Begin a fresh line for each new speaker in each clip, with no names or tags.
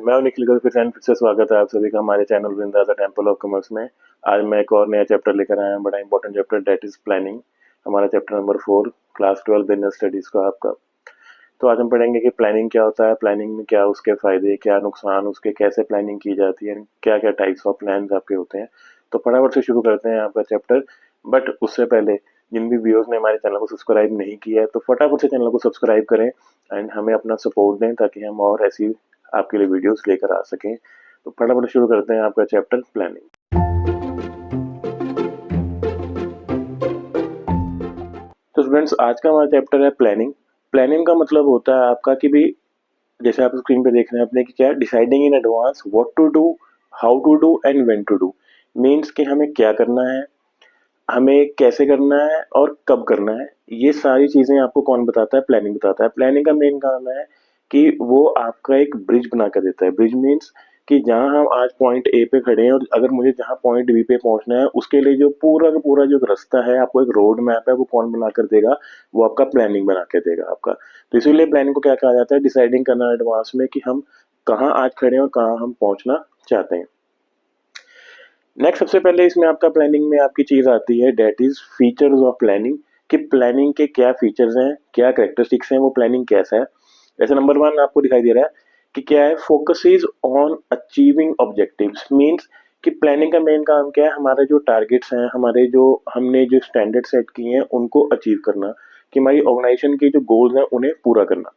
मैं निखिल गर्ग फिर से स्वागत है आप सभी का हमारे channel Vrinda the temple of commerce में। आज मैं एक और नया चैप्टर लेकर आया हूँ, बड़ा important chapter, that is planning. हमारा chapter number 4, class 12 business studies का आपका। तो आज हम पढ़ेंगे कि प्लानिंग क्या होता है, प्लानिंग में क्या उसके फायदे, क्या नुकसान, उसके कैसे प्लानिंग की जाती है, क्या क्या टाइप्स ऑफ प्लान आपके होते हैं। तो फटाफट से शुरू करते हैं आपका चैप्टर। बट उससे पहले जिन भी व्यूअर्स ने हमारे चैनल को सब्सक्राइब नहीं किया है तो फटाफट से चैनल को सब्सक्राइब करें एंड हमें अपना सपोर्ट दें ताकि हम और ऐसी आपके लिए वीडियोस लेकर आ सकें। तो फटाफट शुरू करते हैं आपका चैप्टर प्लानिंग। तो स्टूडेंट्स, आज का हमारा चैप्टर है प्लानिंग। प्लानिंग का मतलब होता है आपका कि भी जैसे आप स्क्रीन पे देख रहे हैं अपने कि क्या deciding in advance what to do, how to do and when to do. Means कि हमें क्या करना है, हमें कैसे करना है और कब करना है। ये सारी चीजें आपको कौन बताता है? प्लानिंग बताता है। प्लानिंग का मेन काम है कि वो आपका एक ब्रिज बना कर देता है। ब्रिज मीन्स कि जहां हम आज पॉइंट ए पे खड़े हैं और अगर मुझे जहां पॉइंट बी पे पहुंचना है उसके लिए जो पूरा का पूरा जो रास्ता है, आपको एक रोड मैप है, वो कौन बना कर देगा? वो आपका प्लानिंग बना के देगा आपका। तो इसीलिए प्लानिंग को क्या कहा जाता है? डिसाइडिंग करना एडवांस में कि हम कहाँ आज खड़े हैं और कहाँ हम पहुंचना चाहते हैं। नेक्स्ट, सबसे पहले इसमें आपका प्लानिंग में आपकी चीज आती है that is features of planning. कि प्लानिंग के क्या फीचर्स हैं, क्या कैरेक्टरिस्टिक्स हैं, वो प्लानिंग कैसा है। जैसे नंबर 1 आपको दिखाई दे रहा है कि क्या है, focus is on achieving objectives. Means कि प्लानिंग का मेन काम क्या है? हमारे जो टारगेट्स हैं, हमारे जो हमने जो स्टैंडर्ड सेट किए हैं उनको अचीव करना, कि हमारी ऑर्गेनाइजेशन के जो गोल्स हैं उन्हें पूरा करना।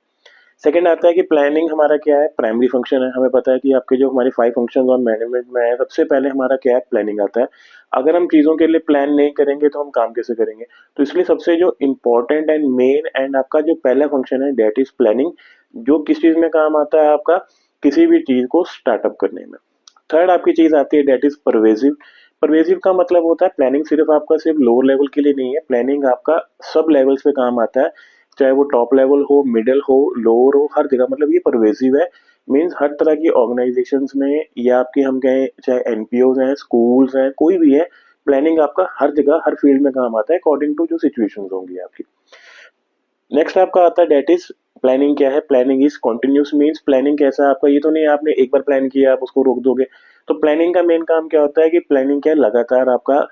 सेकंड आता है कि प्लानिंग हमारा क्या है? प्राइमरी फंक्शन है। हमें पता है कि आपके जो हमारी 5 फंक्शंस और मैनेजमेंट में है, सबसे पहले हमारा क्या है? प्लानिंग आता है। अगर हम चीज़ों के लिए प्लान नहीं करेंगे तो हम काम कैसे करेंगे? तो इसलिए सबसे जो इम्पोर्टेंट एंड मेन एंड आपका जो पहला फंक्शन है डेट इज प्लानिंग, जो किस चीज़ में काम आता है आपका? किसी भी चीज़ को स्टार्टअप करने में। थर्ड आपकी चीज़ आती है डेट इज परवेजिव। परवेजिव का मतलब होता है प्लानिंग सिर्फ आपका सिर्फ लोअर लेवल के लिए नहीं है, प्लानिंग आपका सब लेवल्स पे काम आता है। चाहे वो टॉप लेवल हो, मिडिल हो, लोअर हो, हर जगह मतलब ये परवेजिव है। मीन्स हर तरह की ऑर्गेनाइजेशंस में या आपकी हम कहें चाहे एनपीओज हैं, स्कूल्स हैं, कोई भी है, प्लानिंग आपका हर जगह हर फील्ड में काम आता है अकॉर्डिंग टू जो सिचुएशंस होंगी आपकी। नेक्स्ट आपका आता है डेट इज प्लानिंग क्या है? Planning is continuous. Means planning कैसा है आपका? ये तो नहीं है आपने एक बार प्लान किया आप उसको रोक दोगे। तो प्लानिंग का मेन काम क्या होता है कि प्लानिंग क्या है? लगातार आपका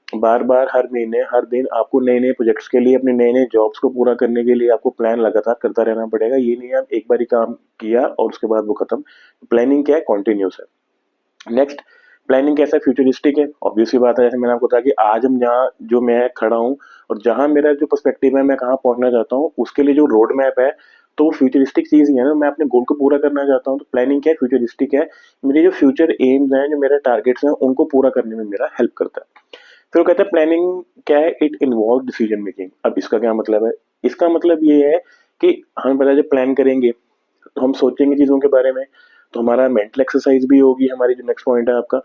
बार बार हर महीने हर दिन आपको नए नए प्रोजेक्ट्स के लिए, अपने नए नए जॉब्स को पूरा करने के लिए आपको प्लान लगातार करता रहना पड़ेगा। ये नहीं है आप एक बार ही काम किया और उसके बाद वो खत्म। प्लानिंग क्या है? कॉन्टिन्यूस है। नेक्स्ट, प्लानिंग कैसा है? फ्यूचरिस्टिक है। ऑब्वियसली बात है, जैसे मैंने आपको बताया कि आज हम जहाँ जो मैं खड़ा हूँ और जहाँ मेरा जो पर्सपेक्टिव है, मैं कहाँ पहुंचना चाहता हूँ, उसके लिए जो रोड मैप है तो वो फ्यूचरिस्टिक चीज ही है ना। मैं अपने गोल को पूरा करना चाहता हूँ तो प्लानिंग क्या है? फ्यूचरिस्टिक है। मेरे जो फ्यूचर एम्स हैं, जो मेरे टारगेट्स हैं, उनको पूरा करने में मेरा हेल्प करता है। फिर वो कहता है प्लानिंग क्या है? It involve decision making. अब इसका क्या मतलब है? इसका मतलब ये है कि हम पहले जब प्लान करेंगे तो हम सोचेंगे चीज़ों के बारे में, तो हमारा मेंटल एक्सरसाइज भी होगी। हमारी जो नेक्स्ट पॉइंट है आपका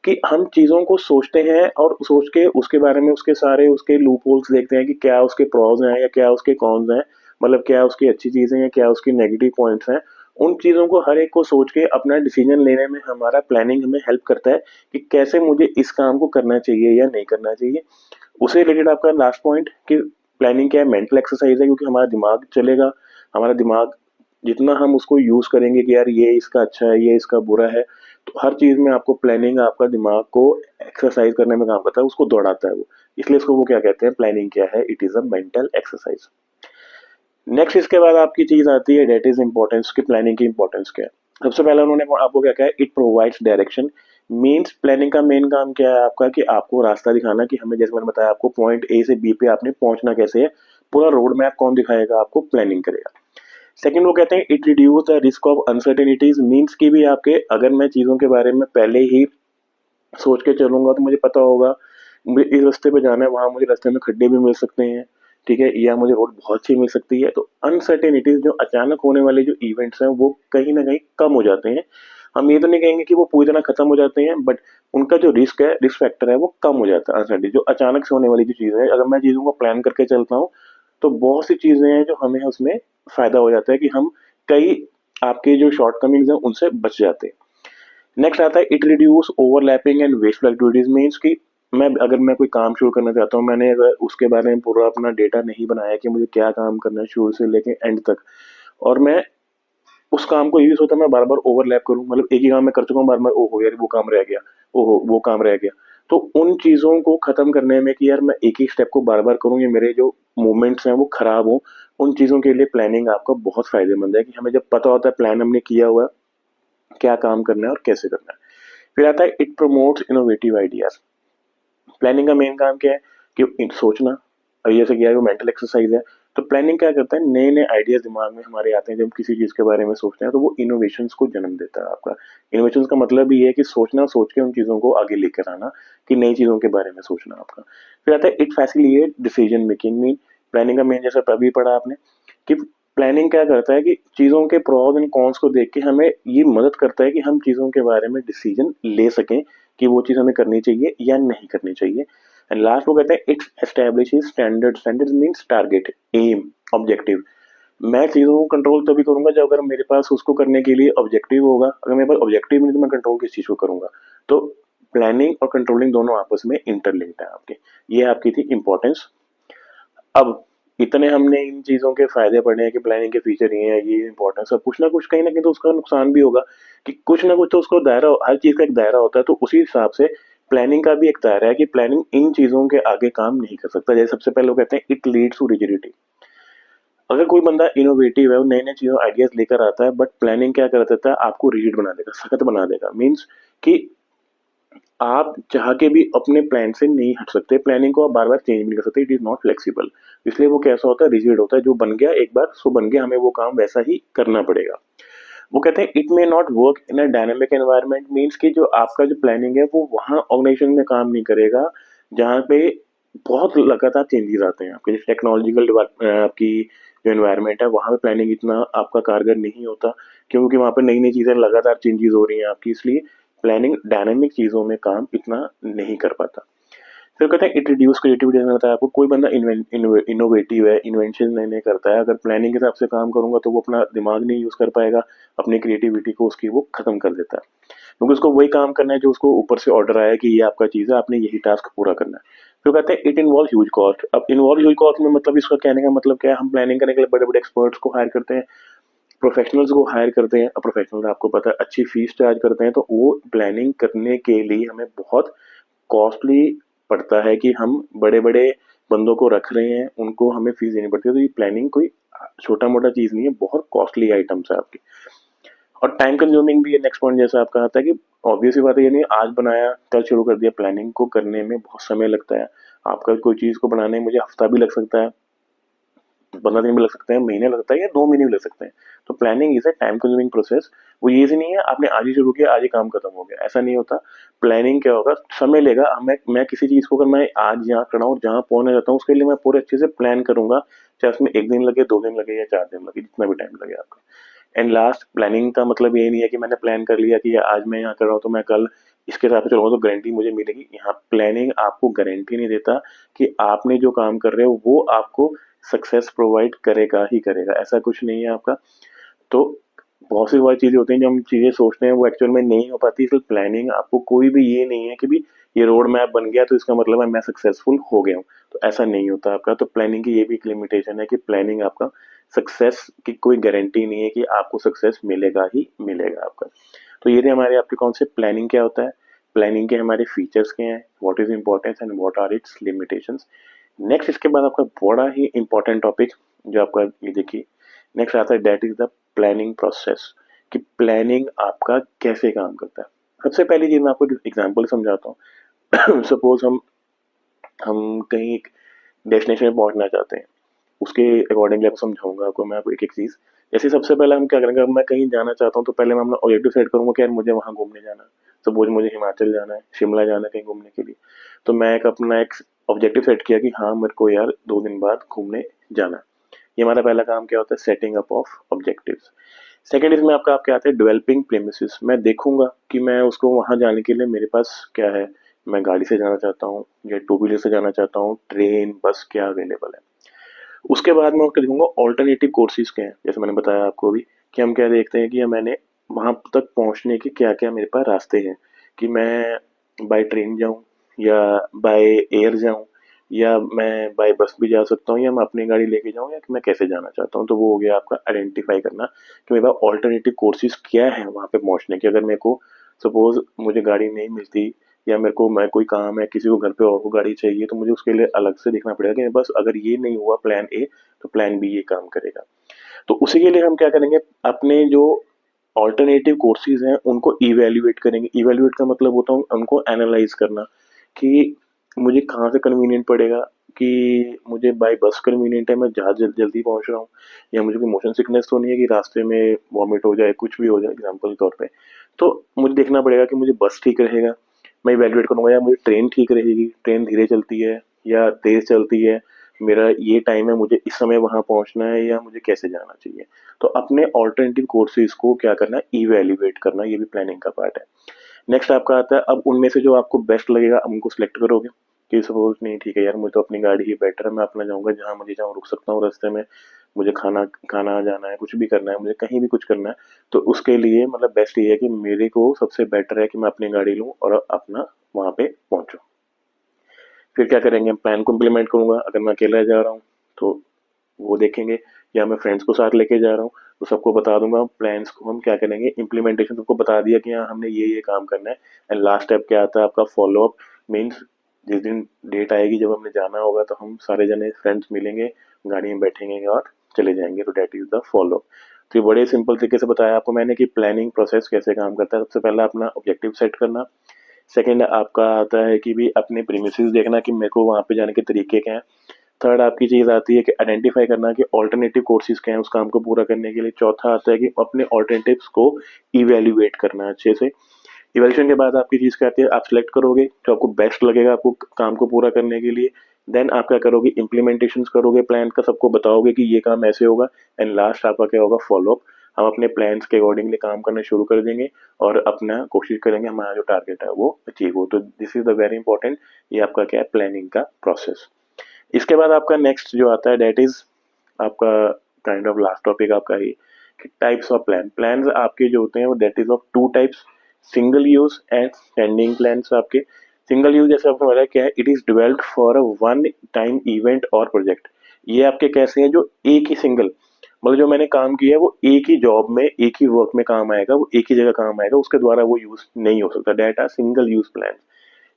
कि हम चीज़ों को सोचते हैं और सोच के उसके बारे में उसके सारे उसके लूप होल्स देखते हैं कि क्या उसके प्रॉस हैं या क्या उसके कॉन्स हैं, मतलब क्या उसकी अच्छी चीज़ें हैं, क्या उसकी नेगेटिव पॉइंट्स हैं। उन चीज़ों को हर एक को सोच के अपना डिसीजन लेने में हमारा प्लानिंग हमें हेल्प करता है कि कैसे मुझे इस काम को करना चाहिए या नहीं करना चाहिए। उससे रिलेटेड आपका लास्ट पॉइंट कि प्लानिंग क्या है? मेंटल एक्सरसाइज है, क्योंकि हमारा दिमाग चलेगा। हमारा दिमाग जितना हम उसको यूज करेंगे कि यार ये इसका अच्छा है, ये इसका बुरा है, तो हर चीज में आपको प्लानिंग आपका दिमाग को एक्सरसाइज करने में काम करता है, उसको दौड़ाता है वो। इसलिए इसको वो क्या कहते हैं? प्लानिंग क्या है? It is a mental exercise. Next इसके बाद आपकी चीज आती है डेट इज इंपॉर्टेंस। की प्लानिंग की इंपॉर्टेंस क्या है? सबसे पहले उन्होंने आपको क्या कहा है? It provides direction. Means planning का मेन काम क्या है आपका? कि आपको रास्ता दिखाना, कि हमें जैसे मैंने बताया आपको पॉइंट ए से बी पे आपने पहुंचना कैसे है, पूरा रोड मैप कौन दिखाएगा आपको? प्लानिंग करेगा। सेकंड वो कहते हैं it reduce the risk of uncertainties. Means की भी आपके अगर मैं चीज़ों के बारे में पहले ही सोच के चलूंगा तो मुझे पता होगा मुझे इस रास्ते पे जाना है, वहां मुझे रास्ते में खड्डे भी मिल सकते हैं, ठीक है, या मुझे रोड बहुत अच्छी मिल सकती है। तो अनसर्टेनिटीज, जो अचानक होने वाले जो इवेंट्स हैं, वो कहीं ना कहीं कम हो जाते हैं। हम ये तो नहीं कहेंगे कि वो पूरी तरह खत्म हो जाते हैं, बट उनका जो रिस्क है, रिस्क फैक्टर है, वो कम हो जाता है। अनसर्टेनिटी जो अचानक से होने वाली जो चीज़ है, अगर मैं चीज़ों को प्लान करके चलता हूँ तो बहुत सी चीज़ें हैं जो हमें उसमें फ़ायदा हो जाता है कि हम कई आपके जो शॉर्टकमिंग्स हैं उनसे बच जाते हैं। नेक्स्ट आता है it reduce overlapping and wasteful activities. Means कि मैं कोई काम शुरू करना चाहता हूँ, मैंने अगर उसके बारे में पूरा अपना डेटा नहीं बनाया कि मुझे क्या काम करना है शुरू से लेके एंड तक, और मैं उस काम को ये भी सोचता मैं बार बार ओवरलैप करूं, मतलब एक ही काम मैं कर चुका हूँ, बार बार ओहो यार वो काम रह गया, ओहो वो काम रह गया। तो उन चीजों को खत्म करने में कि यार मैं एक ही स्टेप को बार बार करूँ, ये मेरे जो मूवमेंट्स हैं वो खराब हो, उन चीजों के लिए प्लानिंग आपका बहुत फायदेमंद है। कि हमें जब पता होता है, प्लान हमने किया हुआ है, क्या काम करना है और कैसे करना है। फिर आता है it promotes innovative ideas. Planning का मेन काम क्या है कि सोचना, और जैसे कि यार वो मेंटल एक्सरसाइज है। तो प्लानिंग क्या करता है, नए नए आइडियाज दिमाग में हमारे आते हैं जब किसी चीज के बारे में सोचते हैं, तो वो इनोवेशंस को जन्म देता है आपका। इनोवेशंस का मतलब ये है कि सोचना, सोच के उन चीजों को आगे लेकर आना, कि नई चीजों के बारे में सोचना आपका। फिर आता है it facilitate decision making. Mean planning का मेन, जैसा अभी पढ़ा आपने, कि प्लानिंग क्या करता है कि चीजों के प्रोज एंड कॉन्स को देख के हमें ये मदद करता है कि हम चीजों के बारे में डिसीजन ले सकें, कि वो चीज हमें करनी चाहिए या नहीं करनी चाहिए। एंड लास्ट वो कहते हैं its establishes standard. Standard means target, aim, objective. मैं चीजों को कंट्रोल तभी करूंगा जब अगर मेरे पास उसको करने के लिए ऑब्जेक्टिव होगा। अगर मेरे पास ऑब्जेक्टिव नहीं तो मैं कंट्रोल किस चीज को करूंगा। तो प्लानिंग और कंट्रोलिंग दोनों आपस में इंटरलिंक्ड है आपके। ये आपकी थी इंपॉर्टेंस। अब इतने हमने इन चीजों के फायदे पढ़े हैं कि प्लानिंग के फीचर ये है, ये इंपॉर्टेंस है, कुछ ना कुछ कहीं ना कहीं तो उसका नुकसान भी होगा। कि कुछ ना कुछ तो उसको दायरा, हर चीज का एक दायरा होता है, तो उसी हिसाब से प्लानिंग का भी एक दायरा है कि प्लानिंग इन चीजों के आगे काम नहीं कर सकता। जैसे सबसे पहले वो कहते हैं इट लीड्स टू रिजिडिटी। अगर कोई बंदा इनोवेटिव है, वो नए नए चीजों आइडियाज लेकर आता है, बट प्लानिंग क्या कर देता है, आपको रिजिड बना देगा, सख्त बना देगा। मीन्स कि आप चाह के भी अपने प्लान से नहीं हट सकते, प्लानिंग को आप बार बार चेंज नहीं कर सकते, इट इज नॉट फ्लेक्सिबल। इसलिए वो कैसा होता है, रिजिड होता है। जो बन गया एक बार, सो बन गया, हमें वो काम वैसा ही करना पड़ेगा। वो कहते हैं it may not work in a dynamic environment. Means कि जो आपका जो प्लानिंग है वो वहाँ ऑर्गेनाइजेशन में काम नहीं करेगा जहाँ पे बहुत लगातार चेंजेस आते हैं। आपके जैसे टेक्नोलॉजिकल आपकी जो एनवायरनमेंट है वहाँ पे प्लानिंग इतना आपका कारगर नहीं होता, क्योंकि वहाँ पे नई नई चीज़ें लगातार चेंजेस हो रही हैं आपकी। इसलिए प्लानिंग डायनामिक चीज़ों में काम इतना नहीं कर पाता। फिर कहते हैं इट रिड्यूस क्रिएटिविटी। मैंने बताया आपको, कोई बंदा इनोवेटिव है, इन्वेंशन नए नए करता है, अगर प्लानिंग के हिसाब से काम करूंगा तो वो अपना दिमाग नहीं यूज कर पाएगा, अपनी क्रिएटिविटी को उसकी वो खत्म कर देता है। क्योंकि उसको वही काम करना है जो उसको ऊपर से ऑर्डर आया कि ये आपका चीज है, आपने यही टास्क पूरा करना है। फिर कहते हैं इट इन्वॉल्व ह्यूज कॉस्ट। अब इन्वॉल्व ह्यूज कॉस्ट में मतलब, इसका कहने का मतलब क्या है, हम प्लानिंग करने के लिए बड़े बड़े एक्सपर्ट्स को हायर करते हैं, प्रोफेशनल्स को हायर करते हैं। अब प्रोफेशनल आपको पता है अच्छी फीस चार्ज करते हैं, तो वो प्लानिंग करने के लिए हमें बहुत कॉस्टली पड़ता है कि हम बड़े बड़े बंदों को रख रहे हैं, उनको हमें फीस देनी पड़ती है। तो ये प्लानिंग कोई छोटा मोटा चीज नहीं है, बहुत कॉस्टली आइटम्स है आपकी। और टाइम कंज्यूमिंग भी है, नेक्स्ट पॉइंट जैसा आपका आता है कि ऑब्वियस बात है, ये नहीं आज बनाया कल शुरू कर दिया। प्लानिंग को करने में बहुत समय लगता है। आपका कोई चीज को बनाने में मुझे हफ्ता भी लग सकता है, 15 दिन भी लग सकते हैं, महीने लगता है, या 2 महीने भी लग सकते हैं। तो planning is a time consuming process. वो ये से नहीं है आपने आज ही शुरू किया आज ही काम खत्म हो गया, ऐसा नहीं होता। प्लानिंग क्या होगा, समय लेगा। मैं किसी चीज को अगर मैं आज यहाँ खड़ा हूँ, जहाँ पहुंचना चाहता हूँ, उसके लिए मैं पूरे अच्छे से प्लान करूंगा, चाहे उसमें 1 दिन लगे, 2 दिन लगे, या 4 दिन लगे, जितना भी टाइम लगे आपका। एंड लास्ट, प्लानिंग का मतलब ये नहीं है कि मैंने प्लान कर लिया कि आज मैं यहाँ कर रहा हूँ तो मैं कल इसके हिसाब से चलूंगा तो गारंटी मुझे मिलेगी। यहाँ प्लानिंग आपको गारंटी नहीं देता कि आपने जो काम कर रहे हो वो आपको सक्सेस प्रोवाइड करेगा ही करेगा, ऐसा कुछ नहीं है आपका। तो बहुत सी बार चीजें होती हैं जो हम चीजें सोचते हैं वो एक्चुअल में नहीं हो पाती। इसलिए प्लानिंग आपको कोई भी ये नहीं है कि भी ये रोड मैप बन गया तो इसका मतलब है मैं सक्सेसफुल हो गया हूँ, तो ऐसा नहीं होता आपका। तो प्लानिंग की ये भी एक लिमिटेशन है कि प्लानिंग आपका सक्सेस की कोई गारंटी नहीं है कि आपको सक्सेस मिलेगा ही मिलेगा आपका। तो ये थे हमारे आपके कॉन्सेप्ट, प्लानिंग क्या होता है, प्लानिंग के हमारे फीचर्स क्या हैं, what is importance and what are its limitations. Next इसके बाद आपका बड़ा ही इंपॉर्टेंट टॉपिक जो आपका, ये देखिए नेक्स्ट आता है, that is the planning process. कि प्लानिंग आपका कैसे काम करता है। सबसे पहली चीज मैं आपको एग्जांपल समझाता हूँ। सपोज हम कहीं एक डेस्टिनेशन में पहुंचना चाहते हैं, उसके अकॉर्डिंगली आपको समझाऊंगा आपको मैं, आपको एक एक चीज। जैसे सबसे पहले हम क्या करेंगे, अब मैं कहीं जाना चाहता हूँ तो पहले मैं अपना ऑब्जेक्टिव सेट करूंगा कि यार मुझे वहां घूमने जाना है। सपोज मुझे हिमाचल जाना है, शिमला जाना है कहीं घूमने के लिए, तो मैं एक अपना एक ऑब्जेक्टिव सेट किया कि हाँ मेरे को यार 2 दिन बाद घूमने जाना है। ये हमारा पहला काम क्या होता है, setting up of objectives. Second इसमें आपका आपके आते हैं डेवलपिंग प्रेमिसेस। मैं देखूंगा कि मैं उसको वहां जाने के लिए मेरे पास क्या है, मैं गाड़ी से जाना चाहता हूँ या टू व्हीलर से जाना चाहता हूँ, ट्रेन बस क्या अवेलेबल है। उसके बाद मैं उसको देखूंगा ऑल्टरनेटिव कोर्सेज क्या हैं। जैसे मैंने बताया आपको अभी कि हम क्या देखते हैं कि मैंने वहां तक पहुंचने के क्या क्या मेरे पास रास्ते हैं, कि मैं बाय ट्रेन जाऊं या बाय एयर जाऊं या मैं बाय बस भी जा सकता हूँ, या मैं अपनी गाड़ी लेके जाऊँ, या कि मैं कैसे जाना चाहता हूँ। तो वो हो गया आपका आइडेंटिफाई करना कि मेरे पास ऑल्टरनेटिव कोर्सेज क्या है वहाँ पे पहुँचने के। अगर मेरे को सपोज मुझे गाड़ी नहीं मिलती, या मेरे को मैं कोई काम है, किसी को घर पे और को गाड़ी चाहिए, तो मुझे उसके लिए अलग से देखना पड़ेगा कि मेरे पास अगर ये नहीं हुआ प्लान ए, तो प्लान बी ये काम करेगा। तो उसी के लिए हम क्या करेंगे, अपने जो ऑल्टरनेटिव कोर्सेज हैं उनको इवेल्युएट करेंगे। इवेल्युएट का मतलब होता है उनको एनालाइज करना कि मुझे कहाँ से कन्वीनियंट पड़ेगा, कि मुझे बाय बस कन्वीनियंट है, मैं जहाँ जल्दी पहुँच रहा हूँ, या मुझे कोई मोशन सिकनेस तो नहीं है कि रास्ते में वॉमिट हो जाए, कुछ भी हो जाए एग्जाम्पल के तौर पे। तो मुझे देखना पड़ेगा कि मुझे बस ठीक रहेगा, मैं इवेल्युएट करूँगा, या मुझे ट्रेन ठीक रहेगी, ट्रेन धीरे चलती है या तेज़ चलती है, मेरा ये टाइम है, मुझे इस समय वहाँ पहुँचना है, या मुझे कैसे जाना चाहिए। तो अपने ऑल्टरनेटिव कोर्सेज को क्या करना है, इवेल्युएट करना, ये भी प्लानिंग का पार्ट है। नेक्स्ट आपका आता है, अब उनमें से जो आपको बेस्ट लगेगा अब उनको सिलेक्ट करोगे कि सपोज नहीं ठीक है यार, मुझे तो अपनी गाड़ी ही बेटर है, मैं अपना जाऊँगा जहाँ मुझे जाऊँ, रुक सकता हूँ रास्ते में, मुझे खाना खाना जाना है, कुछ भी करना है, मुझे कहीं भी कुछ करना है, तो उसके लिए मतलब बेस्ट ये है कि मेरे को सबसे बेटर है कि मैं अपनी गाड़ी लूँ और अपना वहाँ पे पहुँचूँ। फिर क्या करेंगे, हम प्लान को इम्प्लीमेंट करूँगा। अगर मैं अकेला जा रहा हूँ तो वो देखेंगे, या मैं फ्रेंड्स को साथ लेके जा रहा हूँ तो सबको बता दूंगा प्लान्स को। हम क्या करेंगे, इम्प्लीमेंटेशन सबको बता दिया कि हाँ हमने ये काम करना है। एंड लास्ट स्टेप क्या आता है आपका, फॉलो अप। मीन्स जिस दिन डेट आएगी जब हमने जाना होगा तो हम सारे जने फ्रेंड्स मिलेंगे, गाड़ी में बैठेंगे और चले जाएंगे। तो that is the follow up. तो ये बड़े सिंपल तरीके से बताया आपको मैंने कि प्लानिंग प्रोसेस कैसे काम करता है। सबसे पहला अपना ऑब्जेक्टिव सेट करना। सेकंड आपका आता है कि भी अपने प्रीमिसेस देखना कि मेरे को वहाँ पे जाने के तरीके क्या हैं। थर्ड आपकी चीज़ आती है कि आइडेंटिफाई करना कि ऑल्टरनेटिव कोर्सेज क्या हैं उस काम को पूरा करने के लिए। चौथा आता है कि अपने ऑल्टरनेटिव्स को इवेल्युएट करना है अच्छे से। इवेल्यूशन के बाद आपकी चीज़ क्या आती है, आप सिलेक्ट करोगे जो आपको बेस्ट लगेगा आपको काम को पूरा करने के लिए। देन आप क्या करोगे, इम्प्लीमेंटेशन करोगे प्लान का, सबको बताओगे कि ये काम ऐसे होगा। एंड लास्ट आपका क्या होगा, फॉलोअप। हम अपने प्लान्स के अकॉर्डिंगली काम करना शुरू कर देंगे और अपना कोशिश करेंगे हमारा जो टारगेट है वो अचीव हो। तो this is the very important, ये आपका क्या है, प्लानिंग का प्रोसेस। इसके बाद आपका नेक्स्ट जो आता है डेट इज आपका काइंड ऑफ लास्ट टॉपिक आपका ही, कि टाइप्स ऑफ प्लान। प्लान्स आपके जो होते हैं वो that is of two types, single use and standing plans. आपके सिंगल यूज जैसे आपको बताया क्या है, it is developed for a one time event और प्रोजेक्ट। ये आपके कैसे हैं, जो एक ही सिंगल, मतलब जो मैंने काम किया है वो एक ही जॉब में एक ही वर्क में काम आएगा, वो एक ही जगह काम आएगा, उसके द्वारा वो यूज नहीं हो सकता। That are single use plan.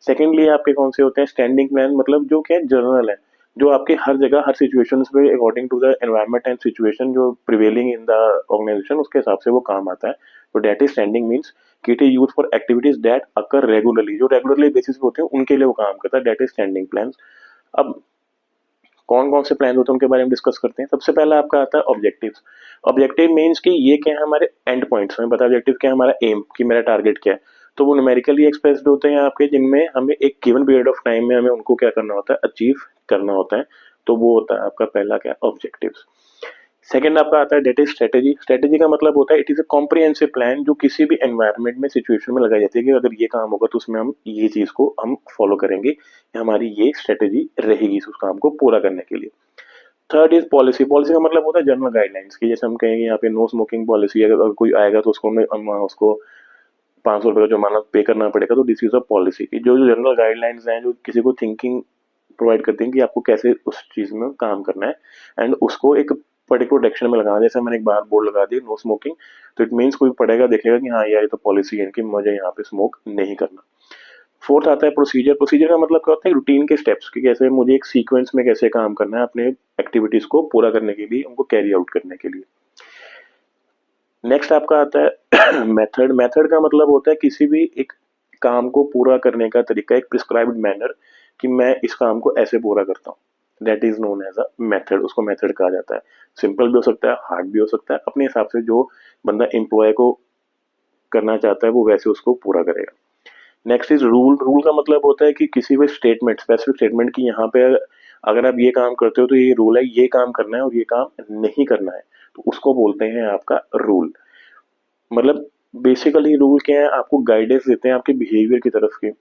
Secondly आपके कौन से होते हैं, स्टैंडिंग प्लान, मतलब जो क्या जनरल है, जो आपके हर जगह हर सिचुएशंस पे according to the environment and situation जो प्रिवेलिंग इन द ऑर्गेनाइजेशन उसके हिसाब से वो काम आता है। तो डेट इज स्टैंडिंग मीन्स कि it is use for activities that occur regularly, जो रेगुलरली बेसिस पे होते हैं उनके लिए वो काम करता है। That is standing plan. अब कौन कौन से प्लान होते हैं उनके बारे में डिस्कस करते हैं। सबसे पहला आपका आता है ऑब्जेक्टिव्स। ऑब्जेक्टिव मीन्स कि ये क्या है, हमारे एंड पॉइंट्स हमें पता है ऑब्जेक्टिव क्या है, हमारा एम, कि मेरा टारगेट क्या है। तो वो न्यूमेरिकली एक्सप्रेस्ड होते हैं आपके, जिनमें हमें एक गिवन पीरियड ऑफ टाइम में हमें उनको क्या करना होता है, अचीव करना होता है। तो वो होता है आपका पहला क्या, ऑब्जेक्टिव्स। सेकंड आपका आता है डेट इज स्ट्रेटेजी। स्ट्रेटेजी का मतलब होता है it is a comprehensive plan, जो किसी भी एनवायरनमेंट में सिचुएशन में लगाई जाती है कि अगर ये काम होगा तो उसमें हम ये चीज को हम फॉलो करेंगे, हमारी ये स्ट्रेटेजी रहेगी उस काम को पूरा करने के लिए। Third is policy. पॉलिसी का मतलब होता है जनरल गाइडलाइंस की, जैसे हम कहेंगे यहाँ पे नो स्मोकिंग पॉलिसी। अगर कोई आएगा तो उसको उसको 500 रुपये का जुर्माना पे करना पड़ेगा। तो दिस इज अ पॉलिसी की जो जो जनरल गाइडलाइंस हैं, जो किसी को थिंकिंग प्रोवाइड करती हैं कि आपको कैसे उस चीज में काम करना है एंड उसको एक पर्टिकुलर डायरेक्शन में लगाना। जैसे मैंने एक बार बोर्ड लगा दी नो स्मोकिंग, तो इट मीन्स कोई पढ़ेगा देखेगा कि हाँ यार ये तो पॉलिसी है कि मुझे यहाँ पे स्मोक नहीं करना। फोर्थ आता है प्रोसीजर। प्रोसीजर का मतलब क्या होता है, रूटीन के स्टेप्स, कि कैसे मुझे एक सीक्वेंस में कैसे काम करना है अपने एक्टिविटीज को पूरा करने के लिए, उनको कैरी आउट करने के लिए। नेक्स्ट आपका आता है मेथड। मेथड का मतलब होता है किसी भी एक काम को पूरा करने का तरीका, एक प्रिस्क्राइब्ड मैनर, कि मैं इस काम को ऐसे पूरा करता हूँ। That is known as a method, उसको मेथड कहा जाता है। सिंपल भी हो सकता है, हार्ड भी हो सकता है, अपने हिसाब से जो बंदा एम्प्लॉय को करना चाहता है वो वैसे उसको पूरा करेगा। Next is rule. रूल का मतलब होता है कि किसी भी स्टेटमेंट, स्पेसिफिक स्टेटमेंट, की यहाँ पे अगर आप ये काम करते हो तो ये रूल है, ये काम करना है और ये काम नहीं करना है, तो उसको बोलते हैं आपका रूल। मतलब बेसिकली रूल क्या है, आपको गाइडेंस देते हैं आपके बिहेवियर की तरफ की।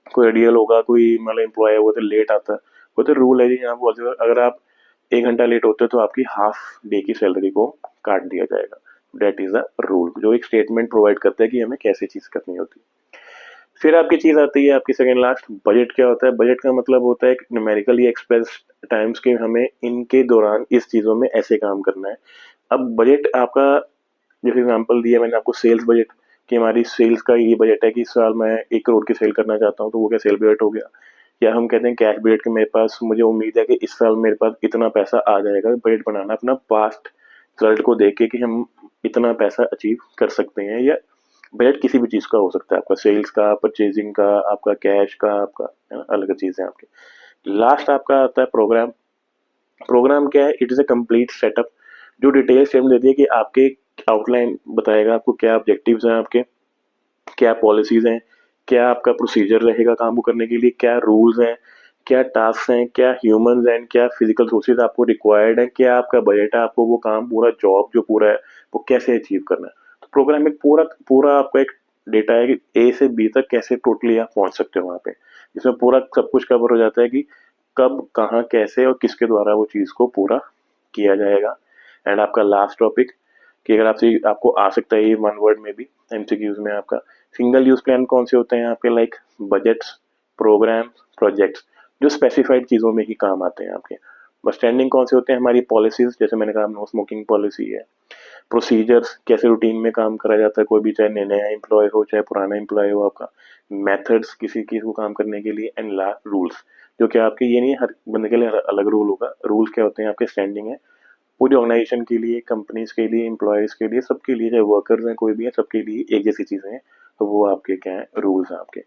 कोई आइडियल होगा, कोई मतलब एम्प्लॉय है वो तो लेट आता है, वो तो रूल है जी, यहाँ बोलते हो अगर आप 1 घंटा लेट होते हो तो आपकी हाफ डे की सैलरी को काट दिया जाएगा। डेट इज अ रूल, जो एक स्टेटमेंट प्रोवाइड करता है कि हमें कैसे चीज करनी होती है। फिर आपकी चीज़ आती है आपकी सेकंड लास्ट, बजट क्या होता है? बजट का मतलब होता है एक न्यूमेरिकली एक्सप्रेस टाइम्स के हमें इनके दौरान इस चीज़ों में ऐसे काम करना है। अब बजट आपका, जैसे एग्जांपल दिया मैंने आपको सेल्स बजट, कि हमारी सेल्स का ये बजट है कि इस साल मैं 1 करोड़ की सेल करना चाहता हूँ, तो वो क्या सेल बजट हो गया। या हम कहते हैं कैश बजट कि मेरे पास, मुझे उम्मीद है कि इस साल मेरे पास इतना पैसा आ जाएगा। बजट बनाना अपना पास्ट रिजल्ट को देख के कि हम इतना पैसा अचीव कर सकते हैं। या बजट किसी भी चीज़ का हो सकता है, आपका सेल्स का, परचेजिंग का, आपका कैश का, आपका, है ना, अलग चीज़ें आपकी। लास्ट आपका आता है प्रोग्राम। प्रोग्राम क्या है? It is a complete setup, जो डिटेल स्टेटमेंट देती है कि आपके आउटलाइन बताएगा आपको क्या ऑब्जेक्टिव्स हैं आपके, क्या पॉलिसीज़ हैं, क्या आपका प्रोसीजर रहेगा काम को करने के लिए, क्या रूल्स हैं, क्या टास्क हैं, क्या ह्यूमन्स हैं, क्या फिजिकल सोर्सेज आपको रिक्वायर्ड है, क्या आपका बजट है, आपको वो काम पूरा जॉब जो पूरा है वो कैसे अचीव करना है। तो प्रोग्राम में पूरा पूरा आपका एक डेटा है कि ए से बी तक कैसे टोटली आप पहुंच सकते हो वहाँ पे। इसमें पूरा सब कुछ कवर हो जाता है कि कब, कहाँ, कैसे और किसके द्वारा वो चीज़ को पूरा किया जाएगा। एंड आपका लास्ट टॉपिक, कि अगर आपसे आपको आ सकता है ये वन वर्ड में भी एमसीक्यूज में, आपका सिंगल यूज प्लान कौन से होते हैं आपके? लाइक बजट्स, प्रोग्राम, प्रोजेक्ट्स, जो स्पेसिफाइड चीज़ों में ही काम आते हैं आपके। बस स्टैंडिंग कौन से होते हैं? हमारी पॉलिसीज, जैसे मैंने कहा नो स्मोकिंग पॉलिसी है। प्रोसीजर्स, कैसे रूटीन में काम करा जाता है, कोई भी चाहे नया एम्प्लॉय हो चाहे पुराना एम्प्लॉय हो आपका। मेथड्स, किसी चीज़ को काम करने के लिए। एंड लास्ट रूल्स, जो कि आपके ये नहीं है हर बंदे के लिए अलग रूल होगा। रूल्स क्या होते हैं आपके? स्टैंडिंग है पूरी ऑर्गेनाइजेशन के लिए, कंपनीज के लिए, एम्प्लॉयज़ के लिए, सबके लिए, चाहे वर्कर्स हैं कोई भी है, सबके लिए एक जैसी चीज़ें हैं। तो वो आपके क्या हैं? रूल्स हैं आपके।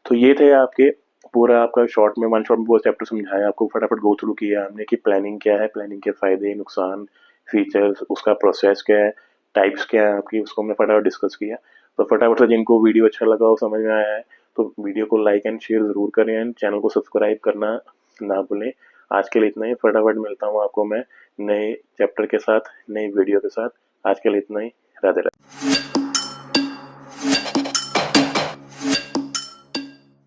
तो ये थे आपके, पूरा आपका शॉर्ट में, वन शॉट में पूरा चैप्टर समझाया आपको, फटाफट गो थ्रू किया हमने कि प्लानिंग क्या है, प्लानिंग के फ़ायदे, नुकसान, फीचर्स, उसका प्रोसेस क्या है, टाइप्स क्या है आपकी, उसको हमने फटाफट डिस्कस किया। तो फटाफट से जिनको वीडियो अच्छा लगा हो, समझ में आया है, तो वीडियो को लाइक एंड शेयर ज़रूर करें एंड चैनल को सब्सक्राइब करना ना भूलें। आज के लिए इतना ही, फटाफट मिलता हूँ आपको मैं नए चैप्टर के साथ, नई वीडियो के साथ। आज के लिए इतना ही, राधे राधे।